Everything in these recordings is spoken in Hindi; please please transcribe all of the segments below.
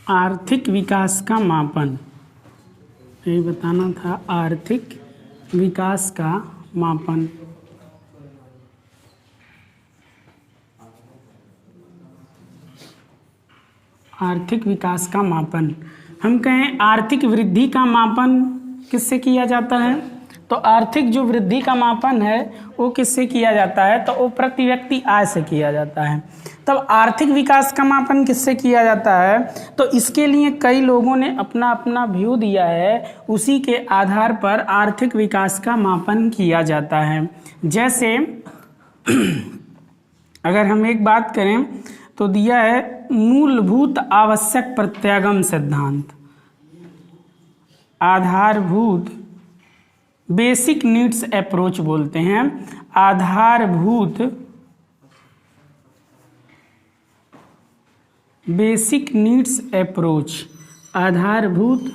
आर्थिक विकास का मापन, यही बताना था। आर्थिक विकास का मापन। आर्थिक विकास का मापन, हम कहें आर्थिक वृद्धि का मापन किससे किया जाता है? तो आर्थिक जो वृद्धि का मापन है वो किससे किया जाता है? तो वो प्रति व्यक्ति आय से किया जाता है। तब आर्थिक विकास का मापन किससे किया जाता है? तो इसके लिए कई लोगों ने अपना अपना व्यू दिया है, उसी के आधार पर आर्थिक विकास का मापन किया जाता है। जैसे अगर हम एक बात करें तो दिया है मूलभूत आवश्यक प्रत्यागम सिद्धांत, आधारभूत बेसिक नीड्स अप्रोच बोलते हैं। आधारभूत बेसिक नीड्स अप्रोच, आधारभूत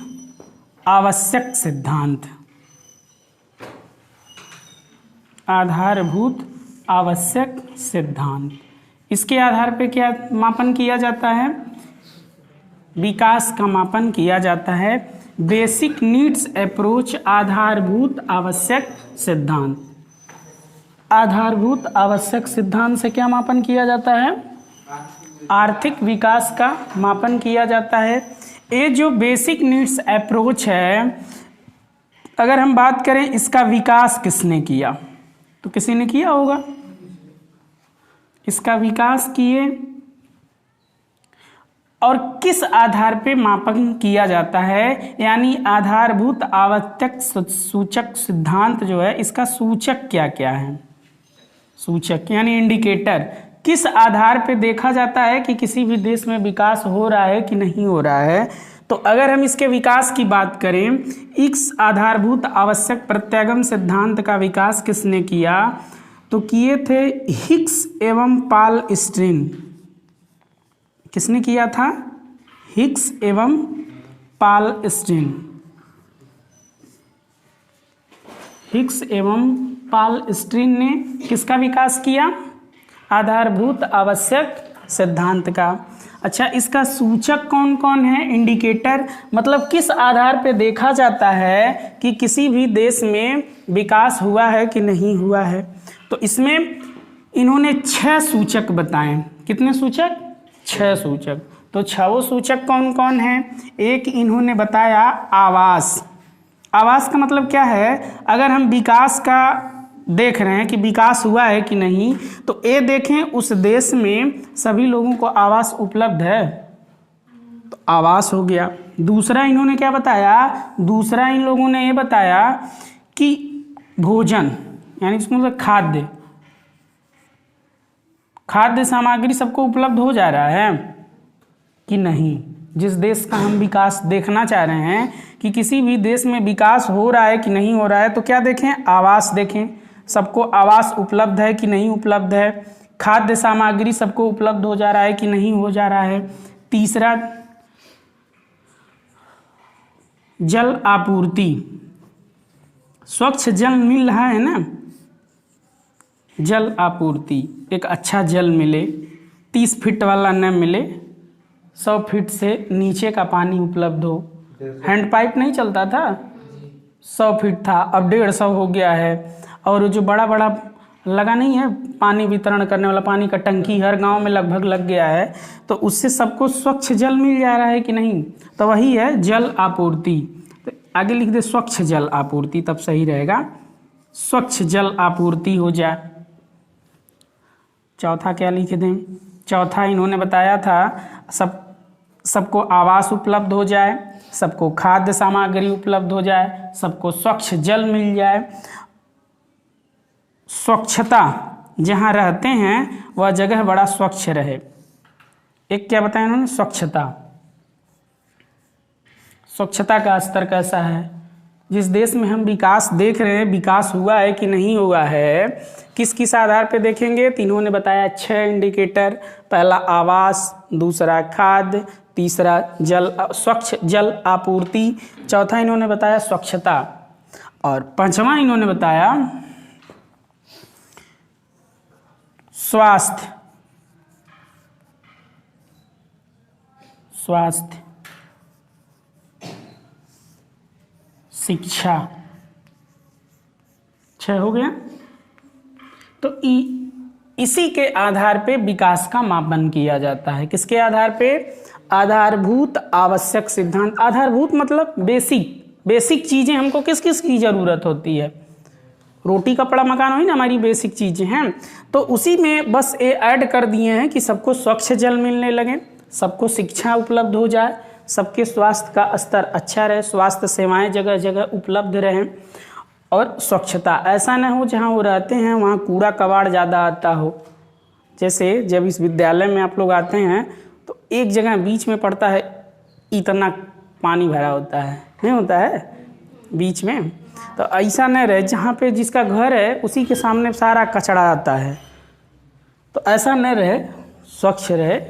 आवश्यक सिद्धांत, आधारभूत आवश्यक सिद्धांत। इसके आधार पे क्या मापन किया जाता है? विकास का मापन किया जाता है। बेसिक नीड्स अप्रोच, आधारभूत आवश्यक सिद्धांत। आधारभूत आवश्यक सिद्धांत से क्या मापन किया जाता है? आर्थिक विकास का मापन किया जाता है। ये जो बेसिक नीड्स अप्रोच है, अगर हम बात करें इसका विकास किसने किया? तो किसी ने किया होगा। इसका विकास किए और किस आधार पे मापन किया जाता है? यानी आधारभूत आवश्यक सूचक सिद्धांत जो है, इसका सूचक क्या क्या है? सूचक यानी इंडिकेटर, किस आधार पे देखा जाता है कि किसी भी देश में विकास हो रहा है कि नहीं हो रहा है? तो अगर हम इसके विकास की बात करें, इस आधारभूत आवश्यक प्रत्यागम सिद्धांत का विकास किसने किया? तो किए थे हिक्स एवं पाल स्टीन। किसने किया था? हिक्स एवं पाल स्टीन। हिक्स एवं पाल स्टीन ने किसका विकास किया? आधारभूत आवश्यक सिद्धांत का। अच्छा, इसका सूचक कौन कौन है? इंडिकेटर, मतलब किस आधार पे देखा जाता है कि किसी भी देश में विकास हुआ है कि नहीं हुआ है? तो इसमें इन्होंने 6 सूचक बताए। कितने सूचक? 6 सूचक। तो 6 सूचक कौन कौन है? एक इन्होंने बताया आवास। आवास का मतलब क्या है? अगर हम विकास का देख रहे हैं कि विकास हुआ है कि नहीं, तो ये देखें उस देश में सभी लोगों को आवास उपलब्ध है, तो आवास हो गया। दूसरा इन्होंने क्या बताया? दूसरा इन लोगों ने ये बताया कि भोजन, यानी इसमें मतलब खाद्य सामग्री सबको उपलब्ध हो जा रहा है कि नहीं। जिस देश का हम विकास देखना चाह रहे हैं कि किसी भी देश में विकास हो रहा है कि नहीं हो रहा है, तो क्या देखें? आवास देखें, सबको आवास उपलब्ध है कि नहीं उपलब्ध है। खाद्य सामग्री सबको उपलब्ध हो जा रहा है कि नहीं हो जा रहा है। तीसरा जल आपूर्ति, स्वच्छ जल मिल रहा है ना, जल आपूर्ति, एक अच्छा जल मिले, 30 फीट वाला न मिले, 100 फीट से नीचे का पानी उपलब्ध हो। हैंडपाइप नहीं चलता था, 100 फीट था, अब 150 हो गया है। और जो बड़ा बड़ा लगा नहीं है पानी वितरण करने वाला, पानी का टंकी हर गांव में लगभग लग गया है, तो उससे सबको स्वच्छ जल मिल जा रहा है कि नहीं? तो वही है जल आपूर्ति। तो आगे लिख दे स्वच्छ जल आपूर्ति, तब सही रहेगा, स्वच्छ जल आपूर्ति हो जाए। चौथा क्या लिख दें? चौथा इन्होंने बताया था सबको आवास उपलब्ध हो जाए, सबको खाद्य सामग्री उपलब्ध हो जाए, सबको स्वच्छ जल मिल जाए, स्वच्छता, जहाँ रहते हैं वह जगह बड़ा स्वच्छ रहे। एक क्या बताया इन्होंने? स्वच्छता। स्वच्छता का स्तर कैसा है? जिस देश में हम विकास देख रहे हैं, विकास हुआ है कि नहीं हुआ है, किस किस आधार पे देखेंगे? तीनों ने बताया 6 इंडिकेटर। पहला आवास, दूसरा खाद्य, तीसरा स्वच्छ जल आपूर्ति, चौथा इन्होंने बताया स्वच्छता, और पांचवा इन्होंने बताया स्वास्थ्य। शिक्षा। 6 हो गया। तो इसी के आधार पे विकास का मापन किया जाता है। किसके आधार पे? आधारभूत आवश्यक सिद्धांत। आधारभूत मतलब बेसिक चीजें हमको किस किस की जरूरत होती है? रोटी कपड़ा मकान हुई ना, हमारी बेसिक चीजें हैं। तो उसी में बस ये ऐड कर दिए हैं कि सबको स्वच्छ जल मिलने लगे, सबको शिक्षा उपलब्ध हो जाए, सबके स्वास्थ्य का स्तर अच्छा रहे, स्वास्थ्य सेवाएं जगह जगह उपलब्ध रहें, और स्वच्छता ऐसा न हो जहाँ वो रहते हैं वहाँ कूड़ा कबाड़ ज़्यादा आता हो। जैसे जब इस विद्यालय में आप लोग आते हैं तो एक जगह बीच में पड़ता है, इतना पानी भरा होता है, नहीं होता है बीच में? तो ऐसा न रहे जहाँ पे जिसका घर है उसी के सामने सारा कचरा आता है। तो ऐसा न रहे, स्वच्छ रहे,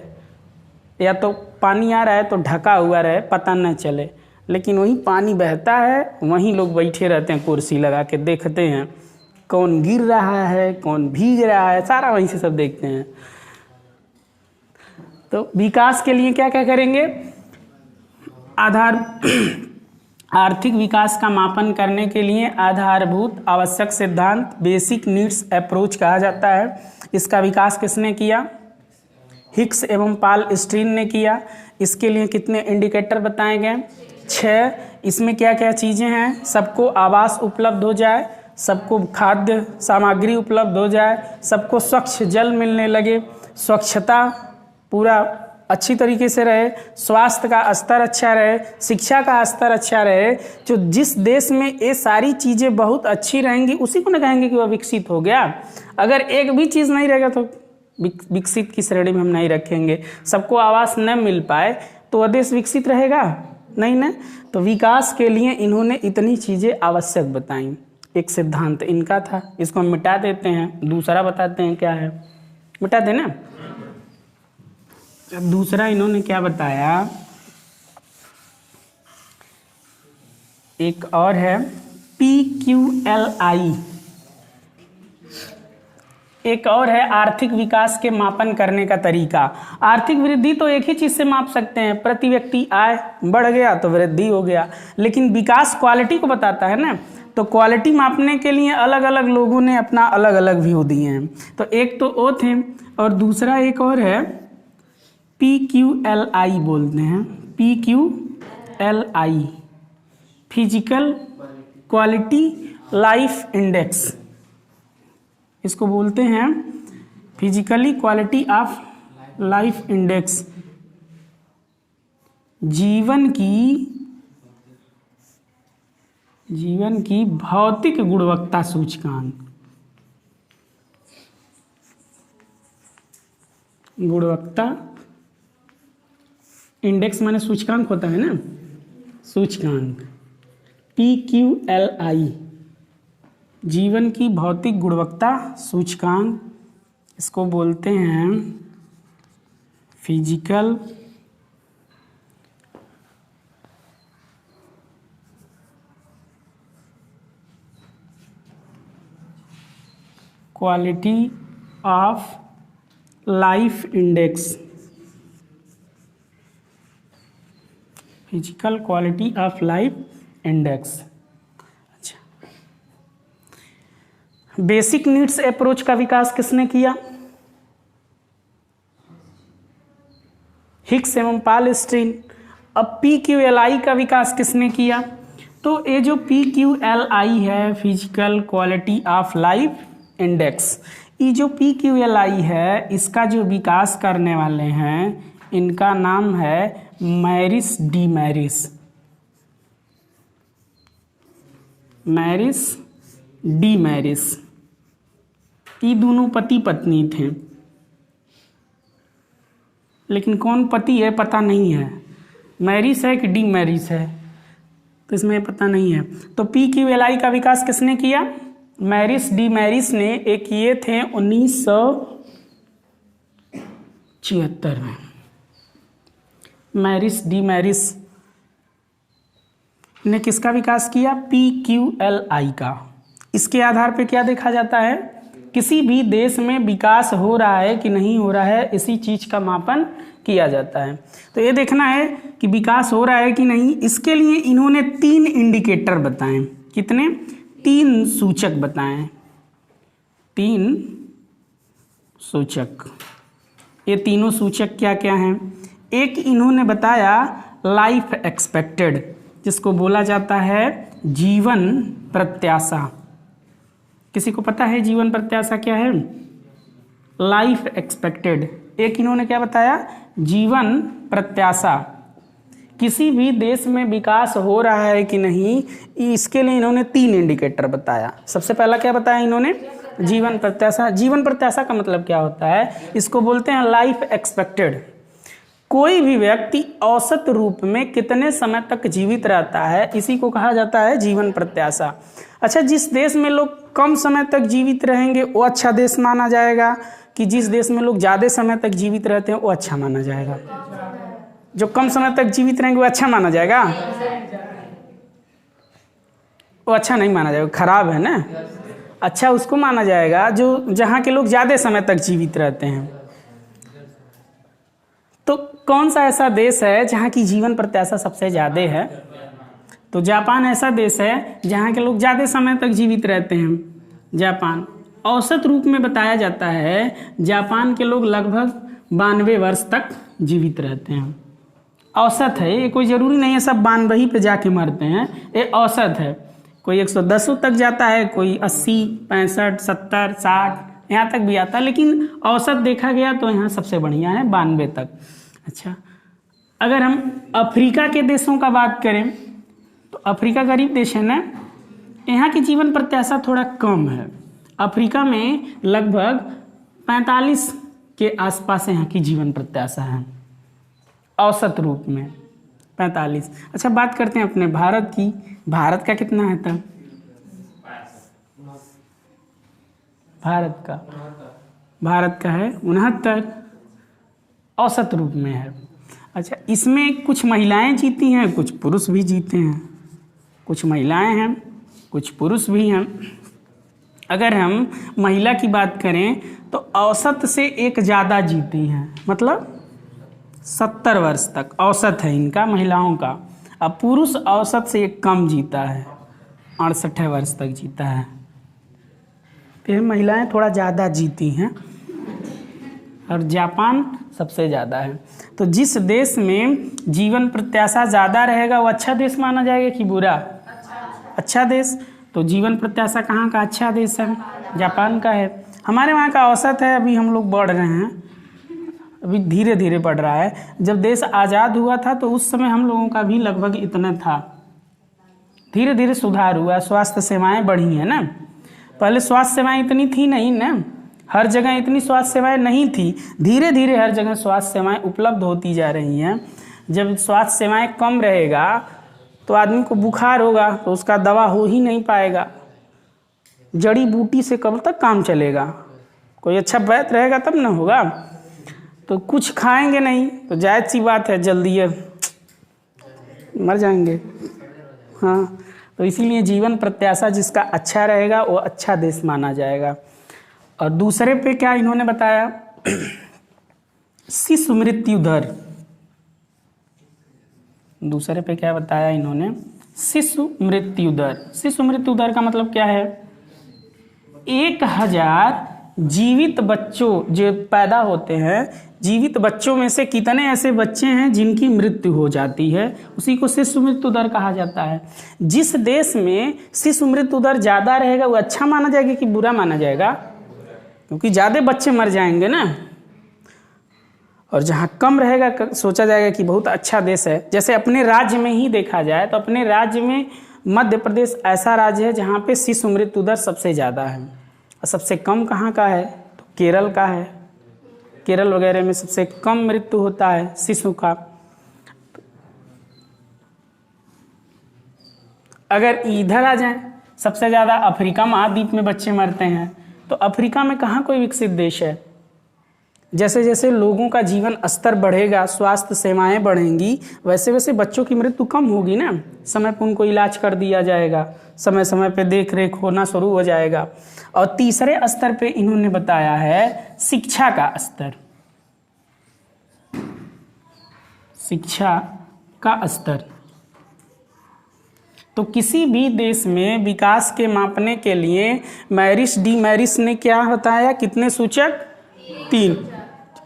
या तो पानी आ रहा है तो ढका हुआ रहे, पता न चले। लेकिन वहीं पानी बहता है, वहीं लोग बैठे रहते हैं कुर्सी लगा के, देखते हैं कौन गिर रहा है, कौन भीग रहा है, सारा वहीं से सब देखते हैं। तो विकास के लिए क्या क्या करेंगे? आर्थिक विकास का मापन करने के लिए आधारभूत आवश्यक सिद्धांत, बेसिक नीड्स अप्रोच कहा जाता है। इसका विकास किसने किया? हिक्स एवं पाल स्ट्रीन ने किया। इसके लिए कितने इंडिकेटर बताए गए? 6। इसमें क्या क्या चीज़ें हैं? सबको आवास उपलब्ध हो जाए, सबको खाद्य सामग्री उपलब्ध हो जाए, सबको स्वच्छ जल मिलने लगे, स्वच्छता पूरा अच्छी तरीके से रहे, स्वास्थ्य का स्तर अच्छा रहे, शिक्षा का स्तर अच्छा रहे। जो जिस देश में ये सारी चीज़ें बहुत अच्छी रहेंगी उसी को न कहेंगे कि वह विकसित हो गया। अगर एक भी चीज़ नहीं रहेगा तो विकसित की श्रेणी में हम नहीं रखेंगे। सबको आवास न मिल पाए तो वह देश विकसित रहेगा नहीं ना। तो विकास के लिए इन्होंने इतनी चीज़ें आवश्यक बताई। एक सिद्धांत इनका था, इसको हम मिटा देते हैं, दूसरा बताते हैं क्या है, मिटा देना। दूसरा इन्होंने क्या बताया, एक और है PQLI, एक और है आर्थिक विकास के मापन करने का तरीका। आर्थिक वृद्धि तो एक ही चीज से माप सकते हैं, प्रति व्यक्ति आय बढ़ गया तो वृद्धि हो गया, लेकिन विकास क्वालिटी को बताता है ना। तो क्वालिटी मापने के लिए अलग अलग लोगों ने अपना अलग अलग व्यू दिए हैं। तो एक तो वो थे, और दूसरा एक और है PQLI बोलते हैं, PQLI, physical quality life index, इसको बोलते हैं physically quality of life index. जीवन की भौतिक गुणवत्ता सूचकांक, गुणवत्ता इंडेक्स माने सूचकांक होता है ना, सूचकांक PQLI, जीवन की भौतिक गुणवत्ता सूचकांक, इसको बोलते हैं physical quality of life index, physical quality of life index. अच्छा, बेसिक नीड्स अप्रोच का विकास किसने किया? हिक्स एवं पाल स्ट्रीन। अब PQLI का विकास किसने किया? तो ये जो PQLI है, physical quality of life index, ये जो PQLI है इसका जो विकास करने वाले हैं इनका नाम है मैरिस डी मैरिस, मैरिस डी मैरिस। ये दोनों पति पत्नी थे, लेकिन कौन पति है पता नहीं है, मैरिस है कि डी मैरिस है तो इसमें पता नहीं है। तो PQLI का विकास किसने किया? मैरिस डी मैरिस ने एक किए थे 1976 में। मैरिस डी मैरिस ने किसका विकास किया? PQLI का। इसके आधार पे क्या देखा जाता है? किसी भी देश में विकास हो रहा है कि नहीं हो रहा है, इसी चीज का मापन किया जाता है। तो ये देखना है कि विकास हो रहा है कि नहीं। इसके लिए इन्होंने 3 इंडिकेटर बताए। कितने? 3 सूचक बताए, 3 सूचक। ये तीनों सूचक क्या क्या हैं? एक इन्होंने बताया लाइफ एक्सपेक्टेड, जिसको बोला जाता है जीवन प्रत्याशा। किसी को पता है जीवन प्रत्याशा क्या है? Life expected. एक इन्होंने क्या बताया? जीवन प्रत्याशा। किसी भी देश में विकास हो रहा है कि नहीं, इसके लिए इन्होंने 3 इंडिकेटर बताया। सबसे पहला क्या बताया इन्होंने? जीवन प्रत्याशा। जीवन प्रत्याशा का मतलब क्या होता है? इसको बोलते हैं लाइफ एक्सपेक्टेड। कोई भी व्यक्ति औसत रूप में कितने समय तक जीवित रहता है, इसी को कहा जाता है जीवन प्रत्याशा। अच्छा, जिस देश में लोग कम समय तक जीवित रहेंगे वो अच्छा देश माना जाएगा, कि जिस देश में लोग ज़्यादा समय तक जीवित रहते हैं वो अच्छा माना जाएगा? जो कम समय तक जीवित रहेंगे वो अच्छा माना जाएगा? वो अच्छा नहीं माना जाएगा, खराब है ना। अच्छा उसको माना जाएगा जो जहाँ के लोग ज़्यादा समय तक जीवित रहते हैं। तो कौन सा ऐसा देश है जहाँ की जीवन प्रत्याशा सबसे ज़्यादा है? तो जापान ऐसा देश है जहाँ के लोग ज़्यादा समय तक जीवित रहते हैं। जापान औसत रूप में बताया जाता है, जापान के लोग लगभग 92 वर्ष तक जीवित रहते हैं। औसत है, ये कोई ज़रूरी नहीं है सब 92 ही पे जाके मरते हैं, ये औसत है। कोई 110 तक जाता है, कोई 80, 65, 70, 60 यहाँ तक भी आता है, लेकिन औसत देखा गया तो यहाँ सबसे बढ़िया है 92 तक। अच्छा, अगर हम अफ्रीका के देशों का बात करें तो अफ्रीका गरीब देश है ना, यहाँ की जीवन प्रत्याशा थोड़ा कम है। अफ्रीका में लगभग 45 के आसपास यहाँ की जीवन प्रत्याशा है औसत रूप में, 45। अच्छा, बात करते हैं अपने भारत की। भारत का कितना है तब? भारत का है 69, औसत रूप में है। अच्छा, इसमें कुछ महिलाएं जीती हैं, कुछ पुरुष भी जीते हैं। कुछ महिलाएं हैं, कुछ पुरुष भी हैं। अगर हम महिला की बात करें तो औसत से एक ज़्यादा जीती हैं, मतलब 70 वर्ष तक औसत है इनका महिलाओं का। अब पुरुष औसत से एक कम जीता है, 68 वर्ष तक जीता है। फिर महिलाएं थोड़ा ज़्यादा जीती हैं और जापान सबसे ज़्यादा है। तो जिस देश में जीवन प्रत्याशा ज़्यादा रहेगा वो अच्छा देश माना जाएगा कि बुरा? अच्छा देश। तो जीवन प्रत्याशा कहाँ का अच्छा देश है? जापान का है। हमारे वहाँ का औसत है, अभी हम लोग बढ़ रहे हैं, अभी धीरे धीरे बढ़ रहा है। जब देश आज़ाद हुआ था तो उस समय हम लोगों का भी लगभग इतना था। धीरे धीरे सुधार हुआ, स्वास्थ्य सेवाएं बढ़ी हैं ना। पहले स्वास्थ्य सेवाएं इतनी थी नहीं ना, हर जगह इतनी स्वास्थ्य सेवाएं नहीं थी। धीरे धीरे हर जगह स्वास्थ्य सेवाएं उपलब्ध होती जा रही हैं। जब स्वास्थ्य सेवाएं कम रहेगा तो आदमी को बुखार होगा तो उसका दवा हो ही नहीं पाएगा। जड़ी बूटी से कब तक काम चलेगा? कोई अच्छा वैद्य रहेगा तब ना होगा। तो कुछ खाएंगे नहीं तो जायज़ सी बात है जल्दी मर जाएंगे। हाँ, तो इसीलिए जीवन प्रत्याशा जिसका अच्छा रहेगा वो अच्छा देश माना जाएगा। और दूसरे पे क्या इन्होंने बताया? शिशु मृत्यु दर। दूसरे पे क्या बताया इन्होंने? शिशु मृत्यु दर। शिशु मृत्यु दर का मतलब क्या है? 1000 जीवित बच्चों जो पैदा होते हैं, जीवित बच्चों में से कितने ऐसे बच्चे हैं जिनकी मृत्यु हो जाती है, उसी को शिशु मृत्यु दर कहा जाता है। जिस देश में शिशु मृत्यु दर ज़्यादा रहेगा वो अच्छा माना जाएगा कि बुरा माना जाएगा? क्योंकि ज़्यादा बच्चे मर जाएंगे ना। और जहाँ कम रहेगा सोचा जाएगा कि बहुत अच्छा देश है। जैसे अपने राज्य में ही देखा जाए तो अपने राज्य में मध्य प्रदेश ऐसा राज्य है जहाँ पे शिशु मृत्यु दर सबसे ज़्यादा है। और सबसे कम कहाँ का है? तो केरल का है। केरल वगैरह में सबसे कम मृत्यु होता है शिशु का। अगर इधर आ जाएं, सबसे ज़्यादा अफ्रीका महाद्वीप में बच्चे मरते हैं। तो अफ्रीका में कहाँ कोई विकसित देश है? जैसे जैसे लोगों का जीवन स्तर बढ़ेगा, स्वास्थ्य सेवाएं बढ़ेंगी, वैसे वैसे बच्चों की मृत्यु कम होगी ना। समय पर उनको इलाज कर दिया जाएगा, समय समय पे देख रेख होना शुरू हो जाएगा। और तीसरे स्तर पे इन्होंने बताया है शिक्षा का स्तर। शिक्षा का स्तर तो किसी भी देश में विकास के मापने के लिए मैरिस डी मैरिस ने क्या बताया, कितने सूचक? 3।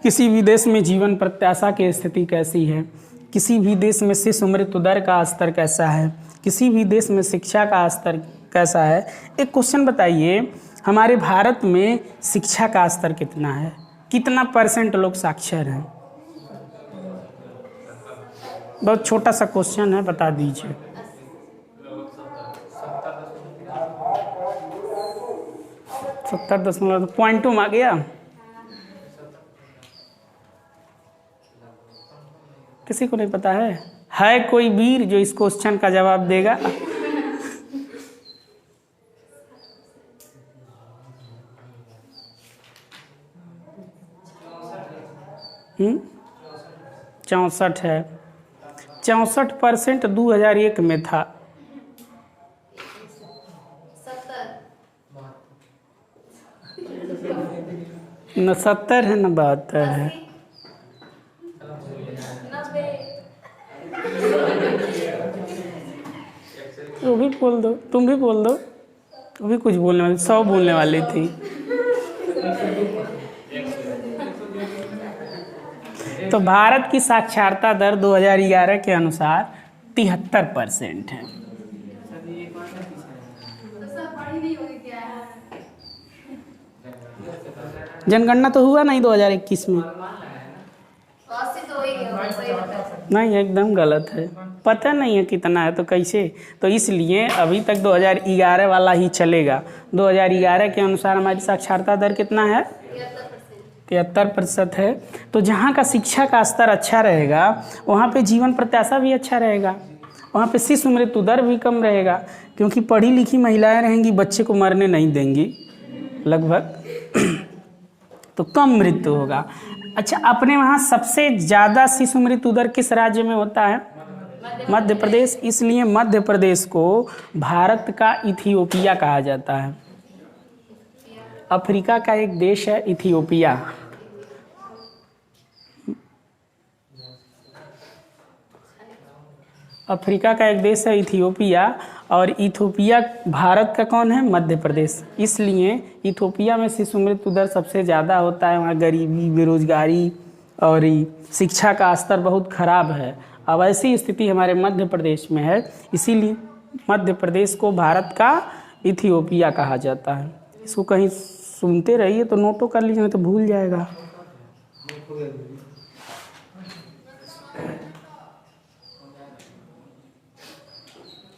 किसी भी देश में जीवन प्रत्याशा की स्थिति कैसी है, किसी भी देश में शिशु मृत्यु दर का स्तर कैसा है, किसी भी देश में शिक्षा का स्तर कैसा है। एक क्वेश्चन बताइए, हमारे भारत में शिक्षा का स्तर कितना है, कितना % लोग साक्षर हैं? बहुत छोटा सा क्वेश्चन है, बता दीजिए। 70 पॉइंटों में आ गया। किसी को नहीं पता है कोई वीर जो इस क्वेश्चन का जवाब देगा? 64 है। 64% 2001 में था। 70 है न 72 है। वो भी बोल दो, तुम भी बोल दो, वो भी कुछ बोलने वाली, 100 बोलने वाली थी। तो भारत की साक्षरता दर 2011 के अनुसार 73% है। जनगणना तो हुआ नहीं 2021 में? नहीं, एकदम गलत है, पता नहीं है कितना है तो कैसे। तो इसलिए अभी तक 2011 वाला ही चलेगा। 2011 के अनुसार हमारी साक्षरता दर कितना है? 73% है। तो जहाँ का शिक्षा का स्तर अच्छा रहेगा वहाँ पे जीवन प्रत्याशा भी अच्छा रहेगा, वहाँ पे शिशु मृत्यु दर भी कम रहेगा, क्योंकि पढ़ी लिखी महिलाएं रहेंगी, बच्चे को मरने नहीं देंगी लगभग, तो कम मृत्यु होगा। अच्छा, अपने वहाँ सबसे ज़्यादा शिशु मृत्यु दर किस राज्य में होता है? मध्य प्रदेश। इसलिए मध्य प्रदेश को भारत का इथियोपिया कहा जाता है। अफ्रीका का एक देश है इथियोपिया। अफ्रीका का एक देश है इथियोपिया, और इथियोपिया भारत का कौन है? मध्य प्रदेश। इसलिए इथियोपिया में शिशु मृत्यु दर सबसे ज़्यादा होता है। वहाँ गरीबी, बेरोजगारी और शिक्षा का स्तर बहुत खराब है। अब ऐसी स्थिति हमारे मध्य प्रदेश में है, इसीलिए मध्य प्रदेश को भारत का इथियोपिया कहा जाता है। इसको कहीं सुनते रहिए तो नोटों कर लीजिए, तो भूल जाएगा।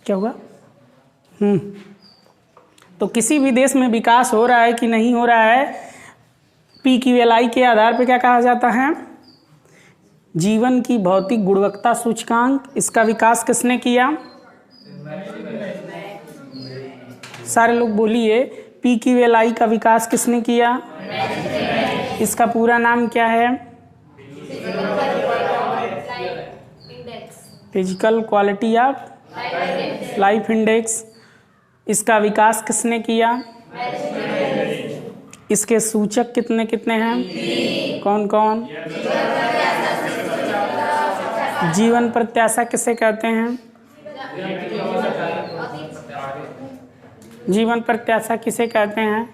क्या हुआ? तो किसी भी देश में विकास हो रहा है कि नहीं हो रहा है, PQLI के आधार पर क्या कहा जाता है? जीवन की भौतिक गुणवत्ता सूचकांक। इसका विकास किसने किया? सारे लोग बोलिए, PQLI का विकास किसने किया? इसका पूरा नाम क्या है? Physical quality of life index. इसका विकास किसने किया? इसके सूचक कितने कितने हैं? कौन कौन? जीवन प्रत्याशा किसे कहते हैं? जीवन प्रत्याशा किसे कहते हैं?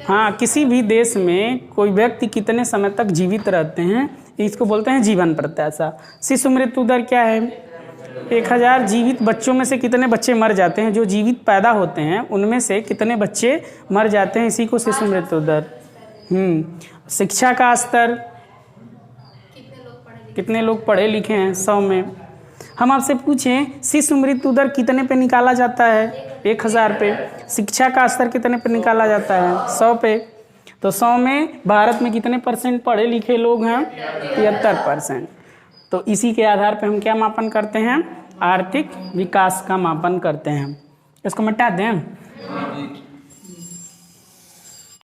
हाँ, किसी भी देश में कोई व्यक्ति कितने समय तक जीवित रहते हैं, इसको बोलते हैं जीवन प्रत्याशा। शिशु मृत्यु दर क्या है? 1000 जीवित बच्चों में से कितने बच्चे मर जाते हैं? जो जीवित पैदा होते हैं उनमें से कितने बच्चे मर जाते हैं, इसी को शिशु मृत्यु दर। शिक्षा का स्तर, कितने लोग पढ़े लिखे हैं 100 में? हम आपसे पूछें शिशु मृत्यु दर कितने पे निकाला जाता है? 1000 पे। शिक्षा का स्तर कितने पे निकाला जाता है? 100 पे। तो 100 में भारत में कितने % पढ़े लिखे लोग हैं? 73%। तो इसी के आधार पे हम क्या मापन करते हैं? आर्थिक विकास का मापन करते हैं। इसको मिटा दें। जी